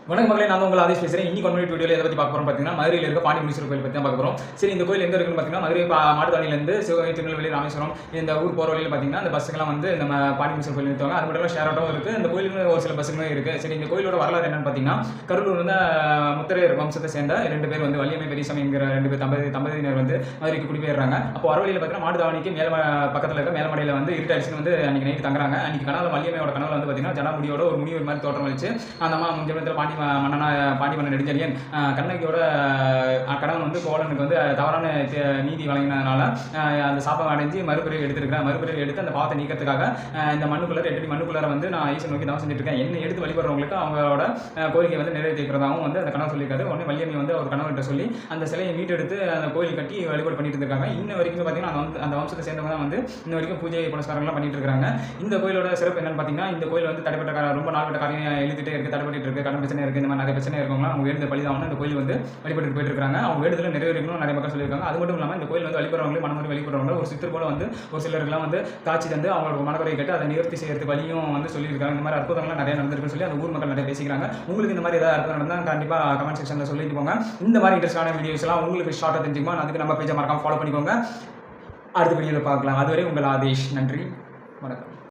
வணக்கம் மக்களே, நான் உங்கள் ஆதேஷ் பேசுகிறேன். இன்னைக்கு கம்யூனிட்டி வீடியோவில் எதை பற்றி பார்க்க போகிறோம் பார்த்தீங்கன்னா, மதுரையில் இருக்க பாண்டி முனீஸ்வரர் கோயில் பற்றி தான் பார்க்க போகிறோம். சரி, இந்த கோயில் எங்கே இருக்குன்னு பார்த்தீங்கன்னா, மதுரை மாட்டுத்தாவணிலேருந்து சிவகங்கை, திருநெல்வேலி, ராமேஸ்வரம் இந்த ஊர் போகிற வழியில் பார்த்தீங்கன்னா, அந்த பஸ்ஸுக்கெல்லாம் வந்து நம்ம பாண்டி முனீஸ்வரர் கோயில் நிறுத்துவாங்க. அது மட்டும் ஷேர் ஆட்டோவும் இருக்குது. இந்த கோயிலுக்கு ஒரு சில பஸ்ஸுகளும் இருக்குது. சரி, இந்த கோயிலோட வரலாறு என்னன்னு பார்த்தீங்கன்னா, கடலூர் வந்து முத்திரையர் வம்சத்தை சேர்ந்த 2 பேர் வந்து வள்ளியம்மை பெரியசாமி என்கிற 2 பேர் தம்பதியினர் வந்து மதுரைக்கு குடிபெயர்றாங்க. அப்போ வர வழியில் பார்த்தீங்கன்னா, மாட்டுத்தாவணிக்கு பக்கத்தில் இருக்க மேலமடையில் வந்து இருட்டாயிடுச்சுன்னு வந்து அன்றைக்கி நைட்டு தங்குறாங்க. அன்றைக்கி கனவுல வள்ளியம்மையோட கனவுல வந்து பார்த்தீங்கன்னா, ஜடாமுடியோட ஒரு முனிவர் மாதிரி தோற்றம் வச்சு அந்த அம்மா முன்ஜென்மத்தில் பாண்டி மன்னன் நெடுஞ்செழியன் கண்ணகியோட கணவன் வந்து கோவலனுக்கு வந்து தவறான நீதி வழங்கினதுனால அந்த சாப்பம் அடைஞ்சு மறுபிறவி எடுத்திருக்கிறேன். மறுபிறவி எடுத்து அந்த பாவத்தை நீக்கிறதுக்காக இந்த மண்ணுக்குள்ள 8 அடி மண்ணுக்குள்ளார வந்து நான் ஈசன் நோக்கி தவம் செஞ்சுட்டு இருக்கேன். என்ன எடுத்து வழிபடுறவங்களுக்கு அவங்களோட கோரிக்கை வந்து நிறைவேற்றிக்கிறதாகவும் வந்து அந்த கனவு சொல்லியிருக்காரு. உடனே வள்ளியம்மை வந்து அவர் கணவர்கிட்ட சொல்லி அந்த சிலையை மீட்டெடுத்து அந்த கோயில் கட்டி வழிபாடு பண்ணிட்டு இருக்காங்க. இன்ன வரைக்கும் பார்த்தீங்கன்னா அந்த வம்சத்தை சேர்ந்தவங்க தான் வந்து இன்ன வரைக்கும் பூஜை புனஸ்காரங்கள்லாம் பண்ணிட்டு இருக்காங்க. இந்த கோயிலோட சிறப்பு என்னன்னு பார்த்தீங்கன்னா, இந்த கோயில் வந்து தடைப்பட்ட ரொம்ப நாள்பட்ட காரியம் எழுதிட்டே இருக்குது, தடைப்பட்டு இருக்குது, கடன் பிரச்சனை இருக்குது, இந்த மாதிரி நிறைய பிரச்சனை இருக்கவங்க அவங்க வேண்டுதல் பலிதாகணும் இந்த கோயில் வந்து வழிபட்டு போயிட்டு இருக்காங்க. அவங்க வேண்டுதல் நிறைவேறணும் நிறைய மக்கள் சொல்லியிருக்காங்க. அது மட்டும் இல்லாமல் இந்த கோயில் வந்து வழிபடுறவங்களே மனமுறை வழிபடுறவங்க ஒரு சித்தர் போல வந்து ஒரு சிலருக்குலாம் வந்து காட்சி தந்து அவங்களோட மனக்குறையை கேட்டு அதை நிவர்த்தி செய்யறதுக்கு வழியும் வந்து சொல்லியிருக்காங்க. இந்த மாதிரி அற்புதங்கள்லாம் நிறைய நடந்திருக்குன்னு சொல்லி அந்த ஊர் மக்கள் நிறைய பேசிக்கிறாங்க. உங்களுக்கு இந்த மாதிரி ஏதாவது அற்புதம் நடந்தால் கண்டிப்பாக கமெண்ட் செக்ஷனில் சொல்லிட்டு போங்க. இந்த மாதிரி இன்ட்ரெஸ்டான வீடியோஸ்லாம் உங்களுக்கு ஷார்ட்டாக தெரிஞ்சுக்குமா, அதுக்கு நம்ம பேஜை மறக்காம ஃபாலோ பண்ணிக்கோங்க. அடுத்த வீடியோவில் பார்க்கலாம். அதுவரை உங்கள் ஆதேஷ். நன்றி, வணக்கம்.